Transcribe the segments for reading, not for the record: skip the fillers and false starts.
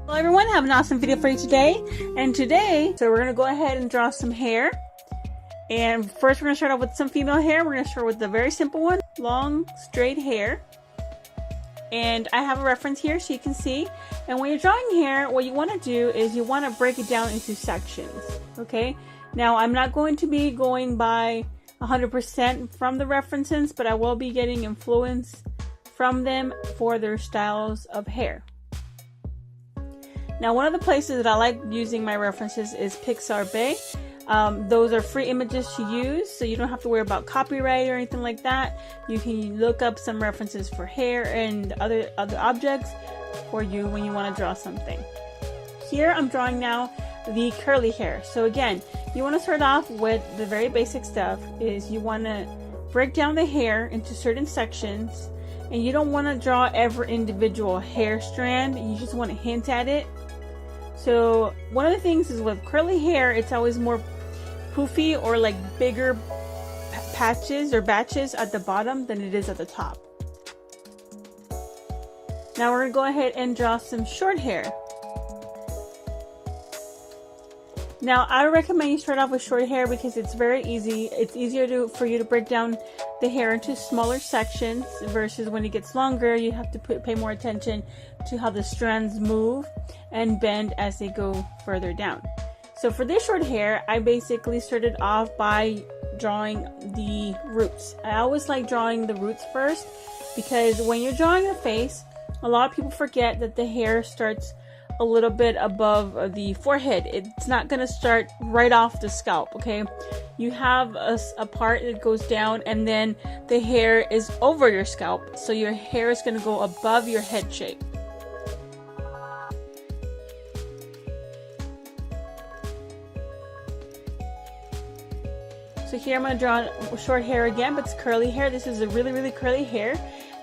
Hello everyone, have an awesome video for you today. So we're going to go ahead and draw some hair. And first we're going to start off with some female hair. We're going to start with the very simple one, long straight hair. And I have a reference here so you can see. And when you're drawing hair, what you want to do is you want to break it down into sections. Okay, now I'm not going to be going by 100% from the references, but I will be getting influence from them for their styles of hair. Now, one of the places that I like using my references is Pixabay. Those are free images to use, so you don't have to worry about copyright or anything like that. You can look up some references for hair and other objects for you when you want to draw something. Here I'm drawing now the curly hair. So again, you want to start off with the very basic stuff. Is you want to break down the hair into certain sections, and you don't want to draw every individual hair strand. You just want to hint at it. So one of the things is with curly hair, it's always more poofy or like bigger patches or batches at the bottom than it is at the top. Now we're going to go ahead and draw some short hair. Now I recommend you start off with short hair because it's very easy. It's easier for you to break down the hair into smaller sections versus when it gets longer, you have to pay more attention to how the strands move and bend as they go further down. So for this short hair, I basically started off by drawing the roots. I always like drawing the roots first because when you're drawing the face, a lot of people forget that the hair starts a little bit above the forehead. It's not going to start right off the scalp, okay? You have a part that goes down and then the hair is over your scalp, so your hair is going to go above your head shape. So here I'm going to draw short hair again, but it's curly hair. This is a really curly hair,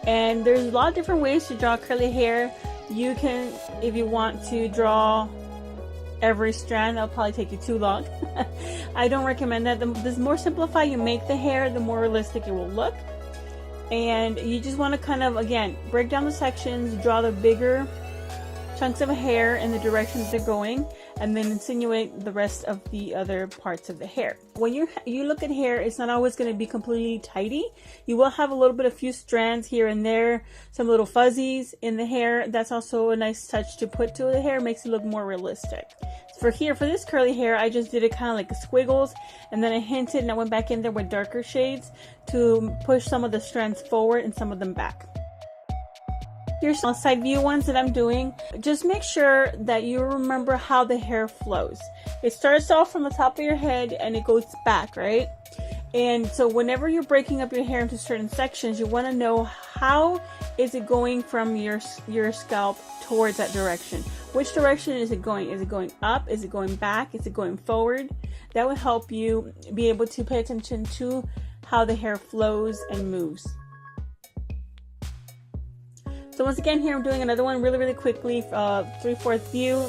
and there's a lot of different ways to draw curly hair. You can, if you want to draw every strand, that'll probably take you too long. I don't recommend that. The more simplified you make the hair, the more realistic it will look. And you just want to kind of, again, break down the sections, draw the bigger chunks of hair in the directions they're going, and then insinuate the rest of the other parts of the hair. When you look at hair, it's not always going to be completely tidy. You will have a little bit of few strands here and there, some little fuzzies in the hair. That's also a nice touch to put to the hair, makes it look more realistic. For this curly hair, I just did it kind of like squiggles, and then I hinted and I went back in there with darker shades to push some of the strands forward and some of them back. Here's some side view ones that I'm doing. Just make sure that you remember how the hair flows. It starts off from the top of your head and it goes back, right? And so whenever you're breaking up your hair into certain sections, you want to know how is it going from your scalp towards that direction. Which direction is it going? Is it going up? Is it going back? Is it going forward? That will help you be able to pay attention to how the hair flows and moves. So once again, here I'm doing another one really quickly, 3/4 view.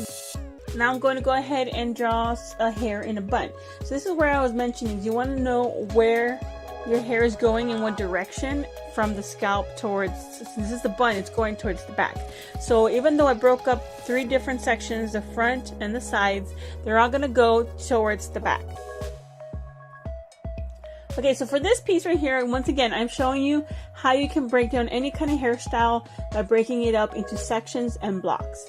Now I'm going to go ahead and draw a hair in a bun. So this is where I was mentioning, you want to know where your hair is going in what direction from the scalp towards, since this is the bun, it's going towards the back. So even though I broke up 3 different sections, the front and the sides, they're all going to go towards the back. Okay, so for this piece right here, once again, I'm showing you how you can break down any kind of hairstyle by breaking it up into sections and blocks.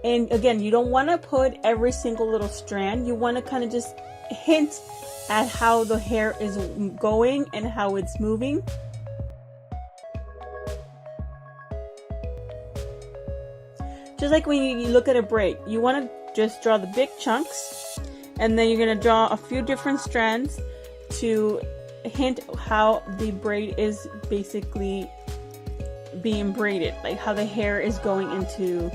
And again, you don't want to put every single little strand. You want to kind of just hint at how the hair is going and how it's moving. Just like when you look at a braid, you want to just draw the big chunks, and then you're going to draw a few different strands to hint how the braid is basically being braided, like how the hair is going into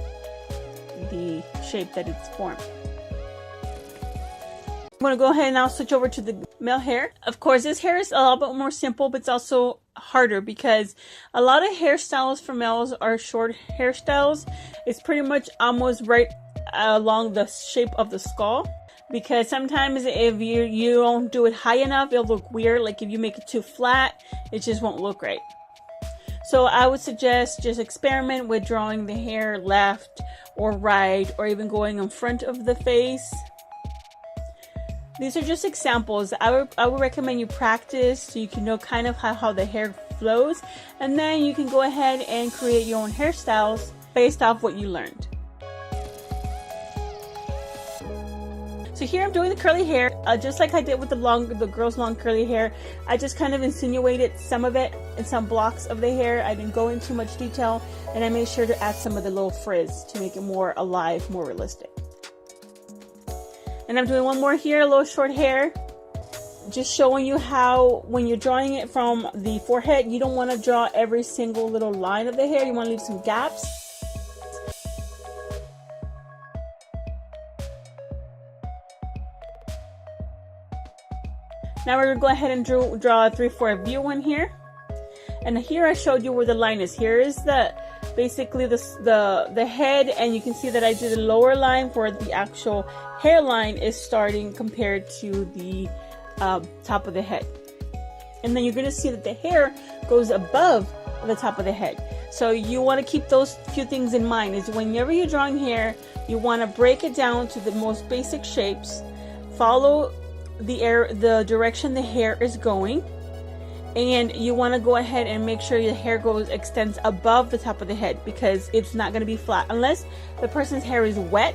the shape that it's formed. I'm going to go ahead and now switch over to the male hair. Of course, this hair is a little bit more simple, but it's also harder because a lot of hairstyles for males are short hairstyles. It's pretty much almost right along the shape of the skull. Because sometimes if you don't do it high enough, it'll look weird. Like if you make it too flat, it just won't look right. So I would suggest just experiment with drawing the hair left or right, or even going in front of the face. These are just examples. I would recommend you practice so you can know kind of how the hair flows, and then you can go ahead and create your own hairstyles based off what you learned. So here I'm doing the curly hair, just like I did with the girl's long curly hair. I just kind of insinuated some of it in some blocks of the hair. I didn't go into much detail, and I made sure to add some of the little frizz to make it more alive, more realistic. And I'm doing one more here, a little short hair. Just showing you how when you're drawing it from the forehead, you don't want to draw every single little line of the hair. You want to leave some gaps. Now we're going to go ahead and draw a 3/4 view one here. And here I showed you where the line is. Here is basically the head, and you can see that I did a lower line where the actual hairline is starting compared to the top of the head. And then you're going to see that the hair goes above the top of the head. So you want to keep those few things in mind. Is whenever you're drawing hair, you want to break it down to the most basic shapes, follow the direction the hair is going, and you want to go ahead and make sure your hair extends above the top of the head, because it's not going to be flat unless the person's hair is wet,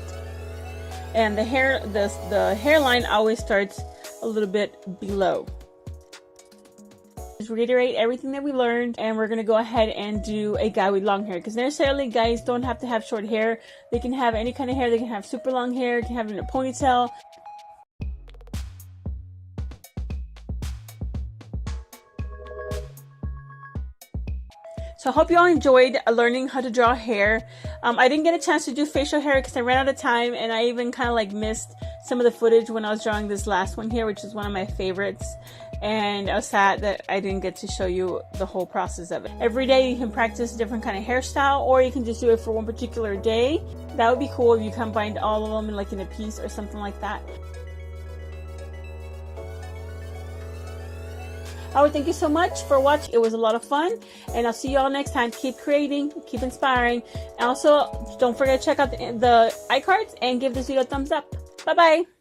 and the hairline always starts a little bit below. Just reiterate everything that we learned, and we're going to go ahead and do a guy with long hair, because necessarily guys don't have to have short hair. They can have any kind of hair. They can have super long hair, can have it in a ponytail. So I hope you all enjoyed learning how to draw hair. I didn't get a chance to do facial hair because I ran out of time, and I even kind of like missed some of the footage when I was drawing this last one here, which is one of my favorites. And I was sad that I didn't get to show you the whole process of it. Every day you can practice a different kind of hairstyle, or you can just do it for one particular day. That would be cool if you combined all of them in a piece or something like that. I would thank you so much for watching. It was a lot of fun, and I'll see you all next time. Keep creating, keep inspiring. And also, don't forget to check out the iCards and give this video a thumbs up. Bye bye.